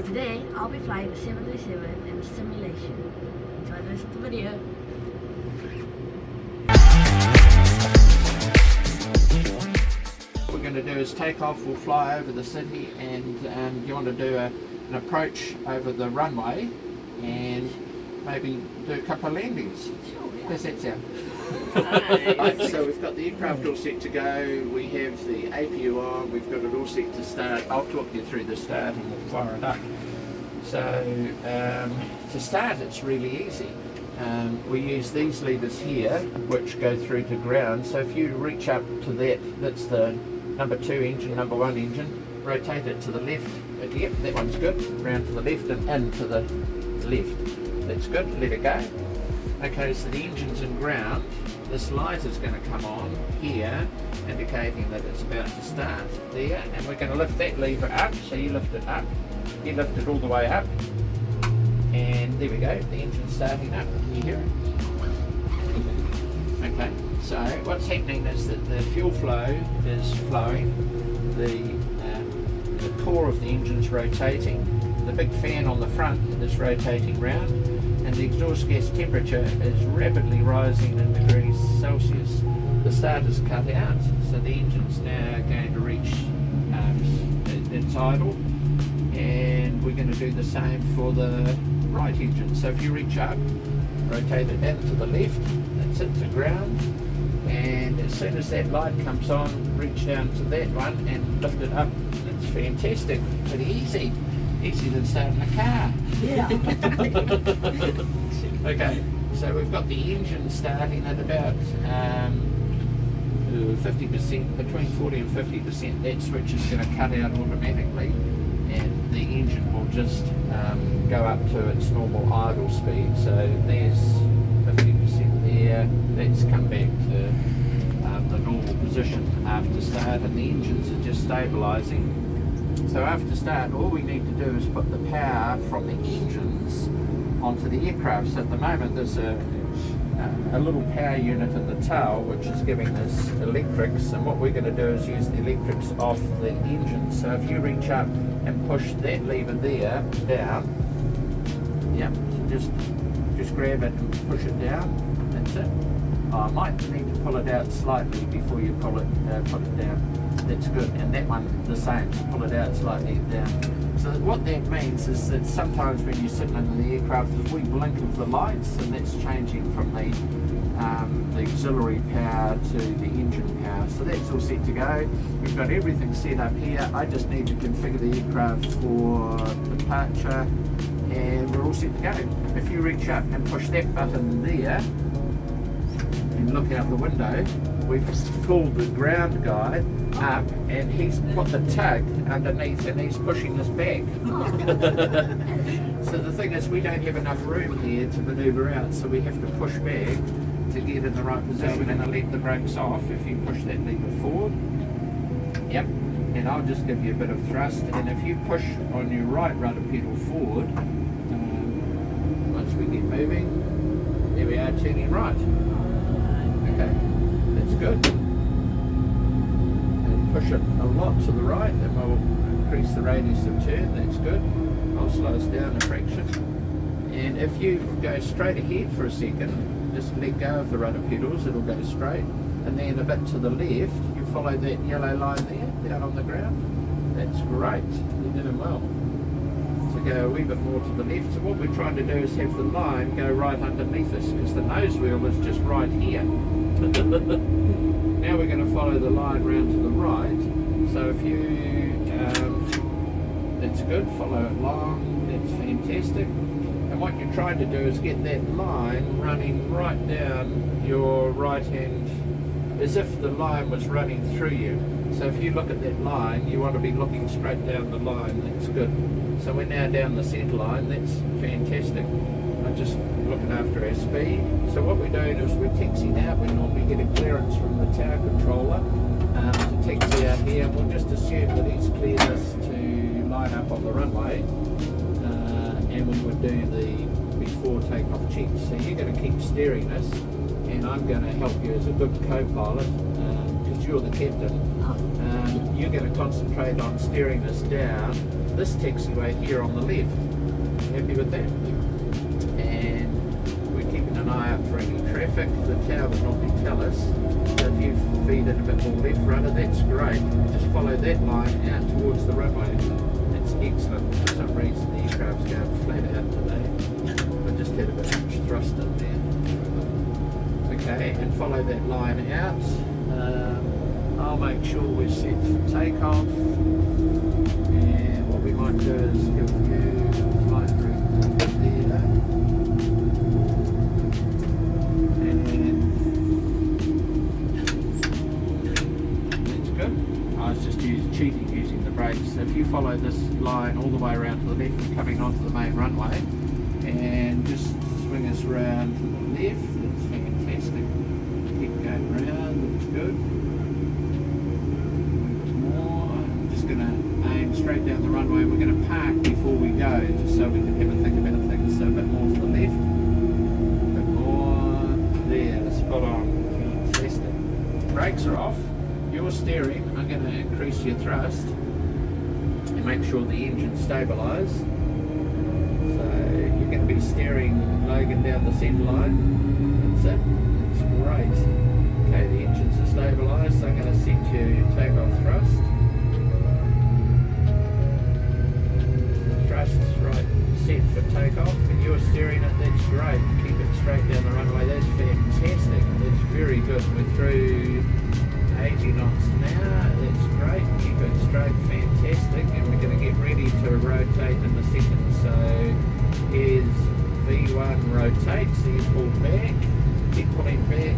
Today I'll be flying the 737 in a simulation. Enjoy the rest of the video. What we're going to do is take off, we'll fly over the city, and you want to do an approach over the runway and maybe do a couple of landings. Sure, yeah. How's that sound? Nice. Right, so we've got the aircraft all set to go, we have the APU on, we've got it all set to start. I'll talk you through the start and we'll fire it up. So to start it's really easy. We use these levers here which go through to ground, so if you reach up to that's the number 2 engine, number 1 engine, rotate it to the left, yep, that one's good, round to the left and into the left, that's good, let it go. Okay, so the engine's in ground, this light is going to come on here, indicating that it's about to start there, and we're going to lift that lever up, so you lift it up, you lift it all the way up, and there we go, the engine's starting up, can you hear it? Okay, so what's happening is that the fuel flow is flowing, the core of the engine's rotating, the big fan on the front is rotating round, and the exhaust gas temperature is rapidly rising in degrees Celsius. The starter's cut out, so the engine's now going to reach its idle, and we're going to do the same for the right engine. So if you reach up, rotate it down to the left, that's it to ground, and as soon as that light comes on, reach down to that one and lift it up. It's fantastic, pretty easy. Easier than starting a car. Yeah. Okay, so we've got the engine starting at about 50%, between 40 and 50%. That switch is going to cut out automatically, and the engine will just go up to its normal idle speed. So there's 50% there. Let's come back to the normal position after start, and the engines are just stabilising. So after start, all we need to do is put the power from the engines onto the aircraft. So at the moment there's a little power unit in the tail which is giving us electrics, and what we're going to do is use the electrics off the engine. So if you reach up and push that lever there down, yeah, just grab it and push it down, that's it. I might need to pull it out slightly before you put it down. That's good, and that one the same, so pull it out slightly down. So what that means is that sometimes when you're sitting in the aircraft, we blink of the lights, and that's changing from the auxiliary power to the engine power. So that's all set to go. We've got everything set up here. I just need to configure the aircraft for departure, and we're all set to go. If you reach up and push that button there and look out the window, we've pulled the ground guy up, and he's put the tug underneath and he's pushing us back. So the thing is, we don't have enough room here to manoeuvre out, so we have to push back to get in the right position, and I'll let the brakes off if you push that lever forward. Yep, and I'll just give you a bit of thrust, and if you push on your right rudder pedal forward, once we get moving, there we are, turning right. Okay, that's good. And push it a lot to the right, and we'll increase the radius of turn, that's good. I'll slow us down a fraction. And if you go straight ahead for a second, just let go of the rudder pedals, it'll go straight. And then a bit to the left, you follow that yellow line there, down on the ground. That's great, you're doing well. So go a wee bit more to the left. So what we're trying to do is have the line go right underneath us, because the nose wheel is just right here. Now we're going to follow the line round to the right. So if you, that's good, follow it long, that's fantastic. And what you're trying to do is get that line running right down your right hand, as if the line was running through you. So if you look at that line, you want to be looking straight down the line, that's good. So we're now down the centre line, that's fantastic. I'm just looking after our speed. So what we're doing is we're taxiing out. We normally get a clearance from the tower controller to taxi out here. We'll just assume that he's cleared us to line up on the runway, and we would do the before takeoff check. So you're going to keep steering us, and I'm going to help you as a good co-pilot, because you're the captain. you're going to concentrate on steering this down this taxiway here on the left. Happy with that? And we're keeping an eye out for any traffic. The tower will normally tell us. So if you feed it a bit more left rudder, that's great. Just follow that line out towards the runway. That's excellent. For some reason the aircraft's going flat out today. I just had a bit much thrust in there. Okay, and follow that line out. I'll make sure we're set for takeoff. And what we might do is give you flight route there. And that's good. I was just cheating using the brakes. So if you follow this line all the way around to the left and coming onto the main runway, and just swing us round to the left, that's fantastic. Keep going round, that's good. Straight down the runway. We're going to park before we go, just so we can have a think about things. So a bit more to the left, a bit more there, spot on, fantastic. Brakes are off, you're steering. I'm going to increase your thrust and make sure the engine's stabilised. So you're going to be steering Logan down the centre line. That's it, that's great. Okay, the engines are stabilised, so I'm going to set you takeoff thrust. Right, set for takeoff, and you're steering it, that's great. Keep it straight down the runway, that's fantastic, that's very good. We're through 80 knots now, that's great. Keep it straight, fantastic, and we're going to get ready to rotate in a second. So here's V1 rotate, so you pull back, keep pulling back,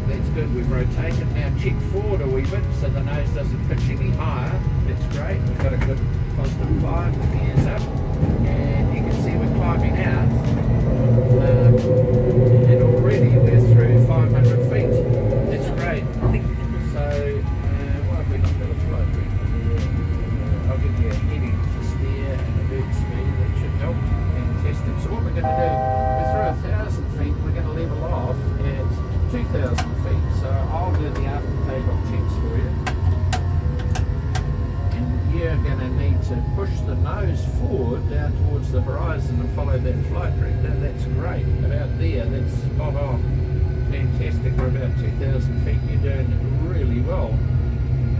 that's good, we've rotated. Now check forward a wee bit so the nose doesn't pitch any higher, that's great. We've got a good positive climb, the gears up, and you can see we're climbing out, and already we're through 500 feet, that's great. So why have we not got a flight route? I'll give you a heading to steer and a bird speed, that should help. Fantastic. So what we're going to do, we're through 1,000 feet, we're going to level off at 2,000 feet, so I'll do the after takeoff checks for you. You're going to need to push the nose forward down towards the horizon and follow that flight route. Now that's great. About there, that's spot on. Fantastic. We're about 2,000 feet. You're doing really well.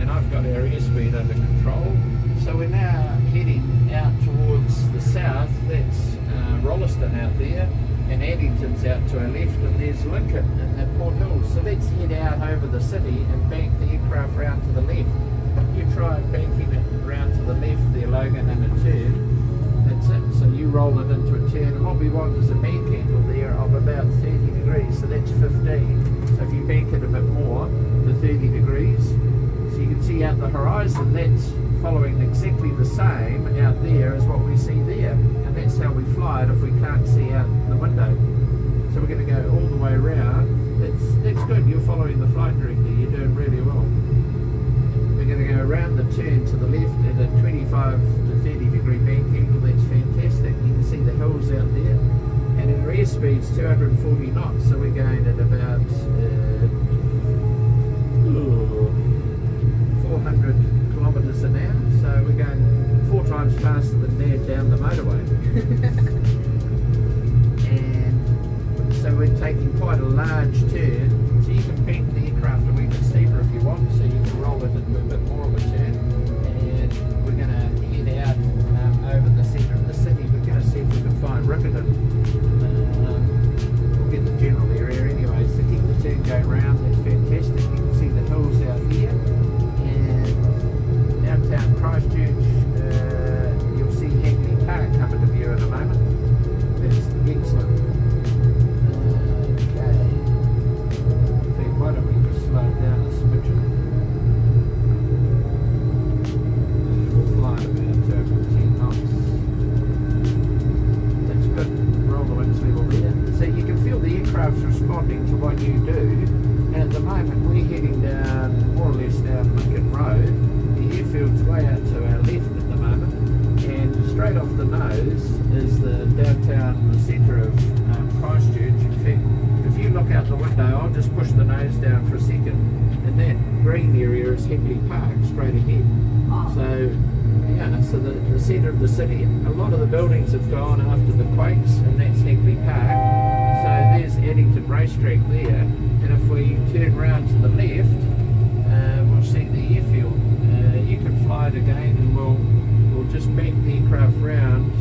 And I've got our airspeed under control. So we're now heading out towards the south. That's Rolleston out there. And Addington's out to our left. And there's Lincoln in the Port Hills. So let's head out over the city and bank the aircraft round to the left. You try banking it round to the left there, Logan, in a turn. That's it. So you roll it into a turn, and what we want is a bank angle there of about 30 degrees. So that's 15. So if you bank it a bit more to 30 degrees, so you can see out the horizon, that's following exactly the same out there as what we see there. And that's how we fly it if we can't see out the window. So we're going to go all the way around. That's good. You're following the flight director. You're doing really well. We're going to go around the turn to the left at a 25 to 30 degree bank angle. That's fantastic. You can see the hills out there. And our airspeed's 240 knots, so we're going at about 400 kilometres an hour. So we're going 4 times faster than Dad down the motorway. And so we're taking quite a large turn. So you can bank the aircraft a wee bit steeper if you want, so you can roll it into a bit more of a turn. And we're going to head out over the centre of the city. We're going to see if we can find Riccarton. We'll get the general area anyway, so keep the turn going round. That's fantastic. You can see the hills out here. And downtown Christchurch, you'll see Hagley Park come into view in a moment. That's excellent. Why don't we just slow down a smidgen? We'll fly at about 210 knots. That's good. Roll the wings level there. So you can feel the aircraft's responding to what you do. And at the moment we're heading down, more or less down Lincoln Road. The airfield's way out to our left at the moment. And straight off the nose is the downtown, the centre of Christchurch. In fact, if you look out the window, I'll just push the nose down for a second. and that green area is Hickley Park straight ahead. Oh. So yeah, so the centre of the city, a lot of the buildings have gone after the quakes, and that's Hickley Park. So there's Addington Racetrack there, and if we turn round to the left, we'll see the airfield. You can fly it again, and we'll just bank the aircraft round.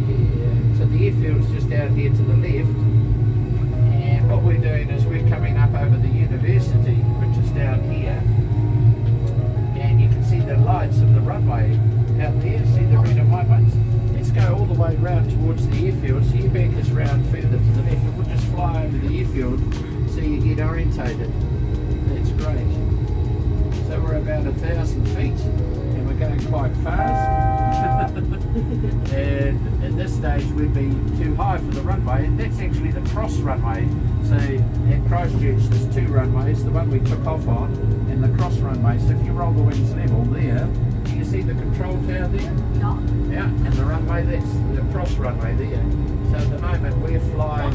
Yeah, so the airfield's just out here to the left, and what we're doing is we're coming up over the university, which is down here. You can see the lights of the runway out there, see the red and white ones? Let's go all the way round towards the airfield, so you bank us round further to the left, and we'll just fly over the airfield so you get orientated. That's great. So we're about 1,000 feet, and we're going quite fast. And at this stage we'd be too high for the runway, and that's actually the cross runway. So at Christchurch there's two runways, the one we took off on and the cross runway. So if you roll the wings level there, do you see the control tower there? Yeah. Yeah, and the runway, that's the cross runway there. So at the moment we're flying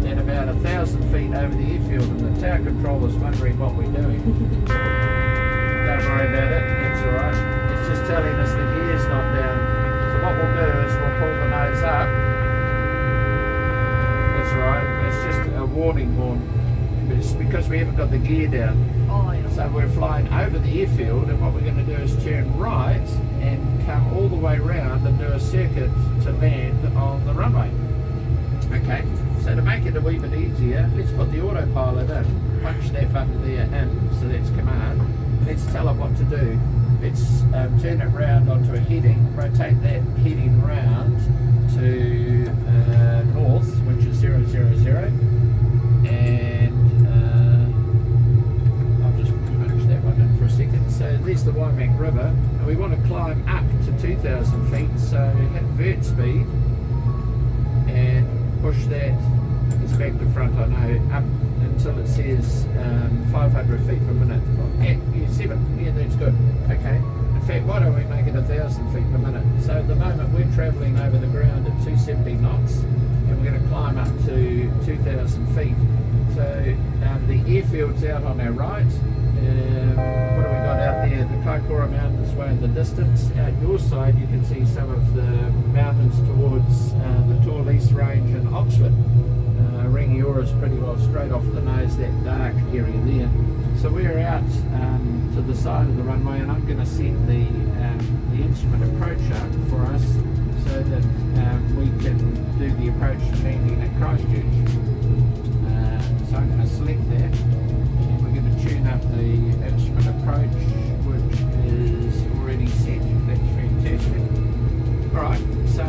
at about 1,000 feet over the airfield, and the tower controller's wondering what we're doing. Don't worry about it, it's alright. It's just telling us the gear's not down. So what we'll do is we'll pull the nose up. That's alright, it's just a warning horn. It's because we haven't got the gear down. Oh, yeah. So we're flying over the airfield, and what we're going to do is turn right and come all the way round and do a circuit to land on the runway. Okay, so to make it a wee bit easier, let's put the autopilot in. Punch that button there in, so that's command. Let's tell it what to do. Let's turn it round onto a heading, rotate that heading round to north, which is 000, and I'll just punch that one in for a second. So there's the Waimak River, and we want to climb up to 2,000 feet, so hit vert speed and push that, it's back to front I know, up until it says 500 feet per minute. Yeah, that's good. Okay. In fact, why don't we make it 1,000 feet per minute? So at the moment we're travelling over the ground at 270 knots, and we're going to climb up to 2,000 feet. So the airfield's out on our right. What have we got out there? The Kaikoura Mountains way in the distance. Out your side you can see some of the mountains towards the Torle East Range in Oxford. Rangiora is pretty well straight off the nose, that dark area there. So we're out to the side of the runway, and I'm going to set the instrument approach up for us so that we can do the approach to landing at Christchurch. So I'm going to select that, and we're going to tune up the instrument approach, which is already set. That's fantastic. Alright, so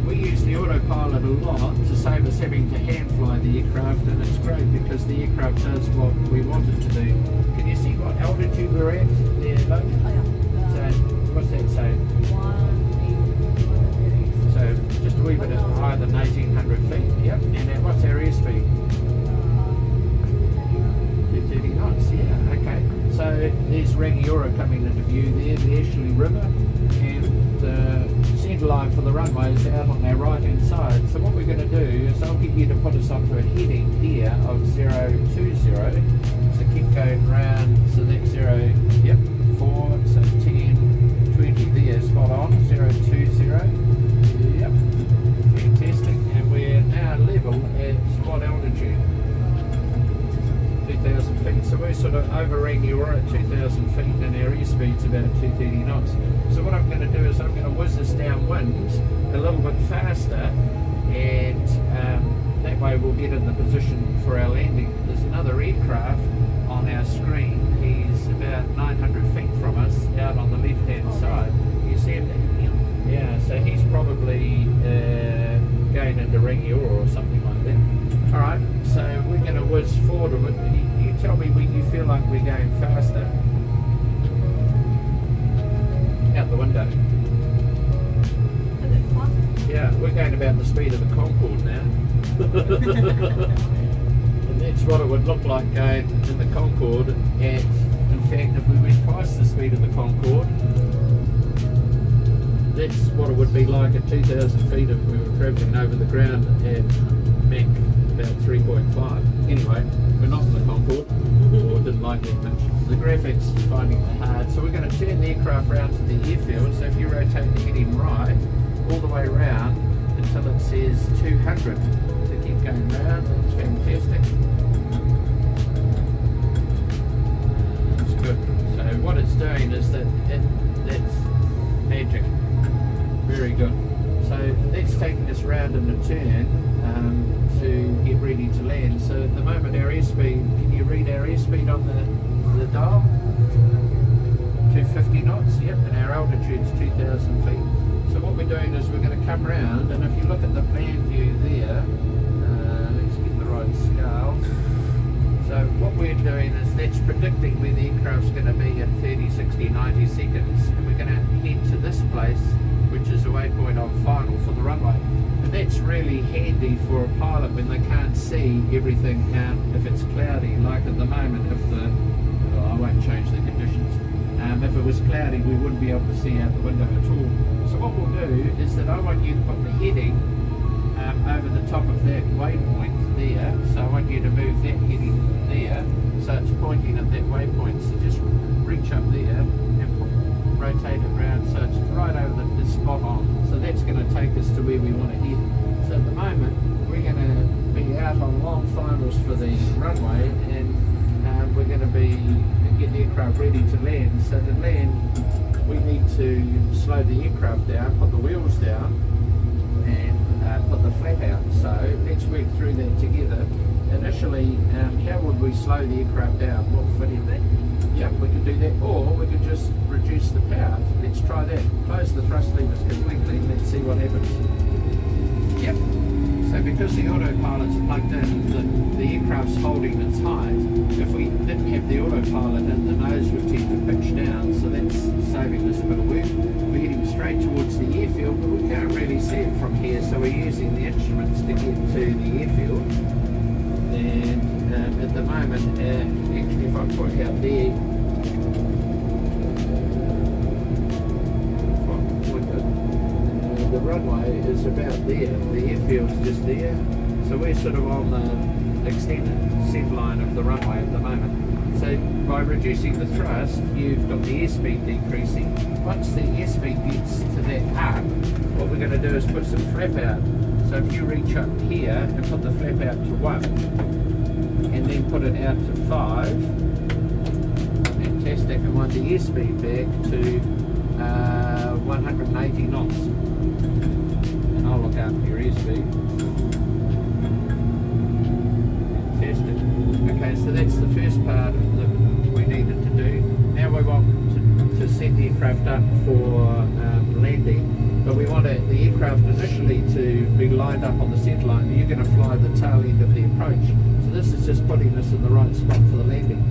we use the autopilot a lot to save us having to hand fly the aircraft, and it's great because the aircraft does what we want it to do. Can you see what altitude we're at there, Luke? Oh, yeah. So, what's that say? 180. So, just a wee bit higher than 1,800 feet. Yep, and what's our airspeed? 230 knots, yeah, okay. So, there's Rangiora coming into view there, the Ashley River, and the centre line for the runway is out on our right hand side. So what we're going to do is I'll get you to put us onto a heading here of 020. So keep going round, so that's 0, yep, 4, so 10, 20 there, spot on, 020, yep, fantastic. And we're now level at what altitude? 2,000 feet. So we're sort of over Rangiora at 2,000 feet, and our airspeed's about 230 knots. So what I'm going to do is I'm going to whiz us downwind a little bit faster, and that way we'll get in the position for our landing. There's another aircraft on our screen. He's about 900 feet from us, out on the left hand side. You see him there? Yeah, so he's probably going into Rangiora or something like that. Alright, so we're going to whiz forward a bit. You tell me when you feel like we're going faster. Out the window. Yeah, we're going about the speed of the Concorde now. And that's what it would look like going in the Concorde. And in fact, if we went twice the speed of the Concorde, that's what it would be like at 2,000 feet if we were travelling over the ground at Mach about 3.5. Anyway, we're not in the Concorde. thought, or didn't like that much. The graphics is finding it hard, so we're going to turn the aircraft round to the airfield. So if you rotate the heading right, all the way round until it says 200. So keep going round, that's fantastic. That's good. So what it's doing is that's magic. Very good. So that's taking us round in a turn to get ready to land. So at the moment our airspeed, can you read our airspeed on the dial? 250 knots, yep, and our altitude's 2,000 feet. So what we're doing is we're going to come round, and if you look at the plan view there, let's get the right scale. So what we're doing is that's predicting where the aircraft's going to be in 30, 60, 90 seconds, and we're going to head to this place, which is a waypoint on final for the runway. And that's really handy for a pilot when they can't see everything if it's cloudy, like at the moment. I won't change the conditions. If it was cloudy, we wouldn't be able to see out the window at all. So what we'll do is that I want you to put the heading over the top of that waypoint there. So I want you to move that heading there, so it's pointing at that waypoint. So just reach up there and rotate it around so it's right over the spot on. So that's going to take us to where we want to head. So at the moment we're going to be out on long finals for the runway, and we're going to be get the aircraft ready to land. So to land we need to slow the aircraft down, put the wheels down, and put the flap out. So let's work through that together. Initially, how would we slow the aircraft down? What video that? Yep, we could do that, or we could just reduce the power. Let's try that. Close the thrust levers completely, let's see what happens. Yep. So because the autopilot's plugged in, the aircraft's holding its height. If we didn't have the autopilot in, the nose would tend to pitch down, so that's saving us a bit of work. We're heading straight towards the airfield, but we can't really see it from here, so we're using the instruments to get to the airfield. And at the moment, actually if I point out there, the runway is about there, the airfield's just there, so we're sort of on the extended centre line of the runway at the moment. So by reducing the thrust, you've got the airspeed decreasing. Once the airspeed gets to that arc, what we're going to do is put some flap out. So if you reach up here and put the flap out to 1, and then put it out to 5, fantastic, and want the airspeed back to 180 knots. And I'll look after your airspeed. Fantastic. Okay, so that's the first part that we needed to do. Now we want to set the aircraft up for landing, but we want the aircraft initially to be lined up on the centre line. You're going to fly the tail end of the approach. So this is just putting us in the right spot for the landing.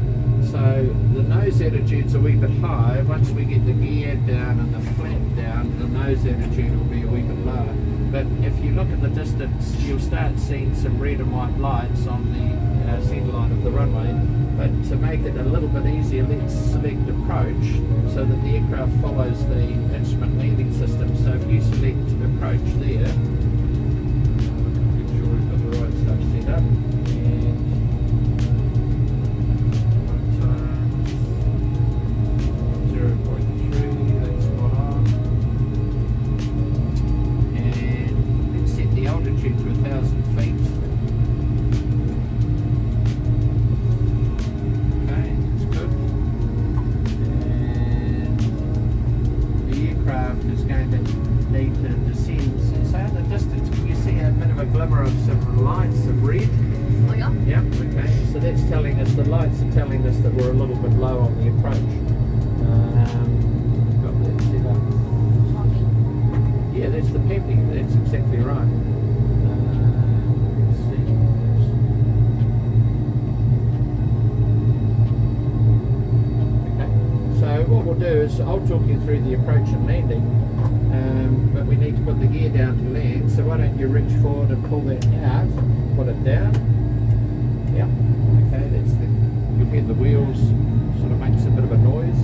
So the nose attitude's a wee bit high. Once we get the gear down and the flap down, the nose attitude will be a wee bit lower. But if you look at the distance, you'll start seeing some red and white lights on the centre line of the runway. But to make it a little bit easier, let's select approach so that the aircraft follows the instrument landing system. So if you select approach there, make sure we've got the right stuff set up. The lights are telling us that we're a little bit low on the approach. Got that set up. Yeah, that's the pepping, that's exactly right. Let's see. Okay, so what we'll do is I'll talk you through the approach and landing, but we need to put the gear down to land, so why don't you reach forward and pull that out, put it down. Yep. Okay, that's you'll hear the wheels sort of makes a bit of a noise,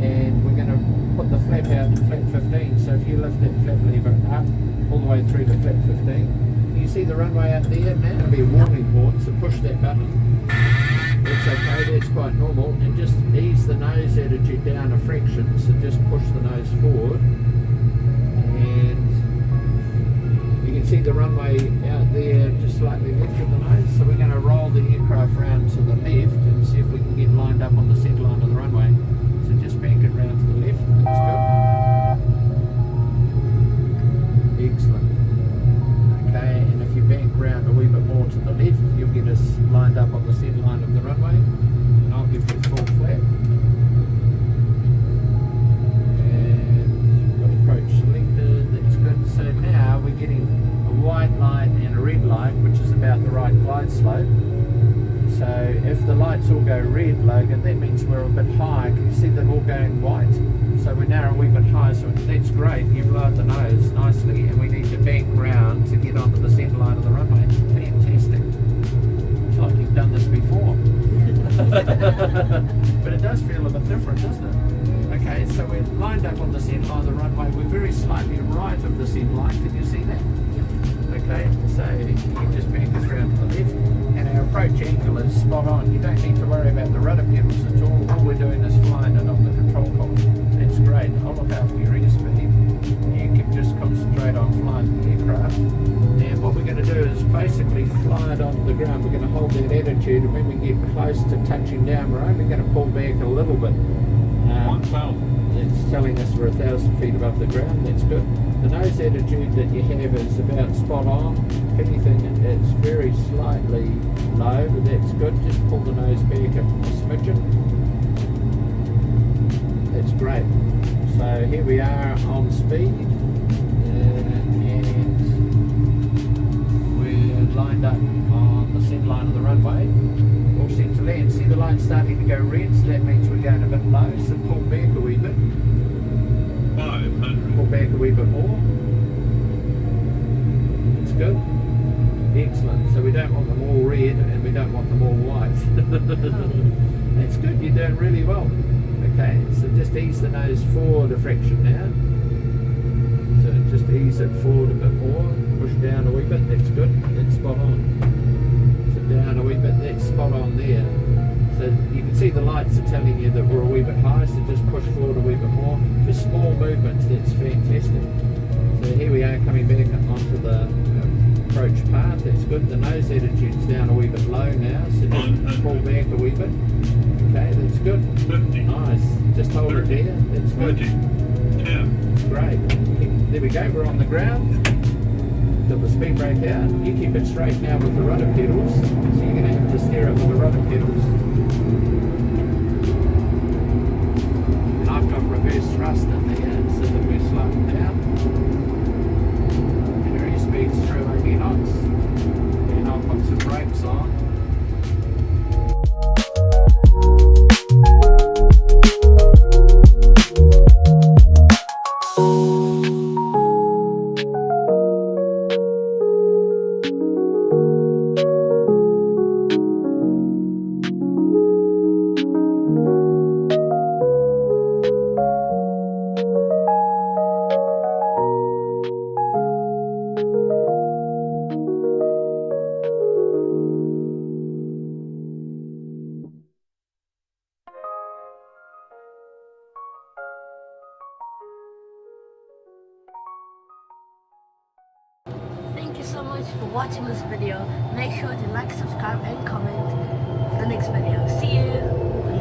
and we're going to put the flap out to flap 15. So if you lift that flap lever up all the way through to flap 15, you see the runway out there now. It'll be a warning horn, so push that button. That's that's okay, that's quite normal. And just ease the nose attitude down a fraction, so just push the nose forward. And you can see the runway out there just slightly left of the nose, so we're going to roll the aircraft round to the left and see if we can get lined up on the centre line of the runway. So just bank it round to the left, that's good. Excellent. Okay, and if you bank round a wee bit more to the left, you'll get us lined up on the centre line of the runway. And I'll give you a full flap. Approach selected, that's good. So now we're getting a white light and a red light, which is about the right glide slope. So if the lights all go red, Logan, that means we're a bit high. Can you see them all going white? So we're now a wee bit high, so that's great. You've lowered the nose nicely, and we need to bank round to get onto the centre line of the runway. Fantastic. It's like you've done this before. But it does feel a bit different, doesn't it? Okay, so we're lined up on the centre line of the runway. We're very slightly right of the centre line. Can you see that? Okay, so you just bank us round to the left, and our approach angle is spot on. You don't need to worry about the rudder pedals at all. All we're doing is flying it on the control column. That's great. I'll look after your airspeed. You can just concentrate on flying the aircraft. And what we're going to do is basically fly it onto the ground. We're going to hold that attitude, and when we get close to touching down, we're only going to pull back a little bit. It's telling us we're 1,000 feet above the ground. That's good. The nose attitude that you have is about spot on. If anything, it's very slightly low, but that's good. Just pull the nose back a smidgen. That's great. So here we are on speed, and we're lined up on the centre line of the runway. All set to land. See the light starting to go red, so that means we're going a bit low, so pull back a wee bit. 500. Pull back a wee bit more. That's good. Excellent. So we don't want them all red and we don't want them all white. That's good, you're doing really well. Okay, so just ease the nose forward a fraction now. So just ease it forward a bit more. Push down a wee bit, that's good. That's spot on. Down a wee bit, that's spot on there. So you can see the lights are telling you that we're a wee bit high, so just push forward a wee bit more. Just small movements, that's fantastic. So here we are coming back onto the approach path, that's good. The nose attitude's down a wee bit low now, so just pull back a wee bit. Okay, that's good. 50. Nice. Just hold 30, it there, that's good. 10. Great. There we go, we're on the ground. Got the speed brake out. You keep it straight now with the rudder pedals, so you're going to have to steer it with the rudder pedals. And I've got reverse thrust in there so that we're slowing down. And our airspeed's through 80 knots. And I'll put some brakes on. Thank you so much for watching this video. Make sure to like, subscribe and comment for the next video. See you!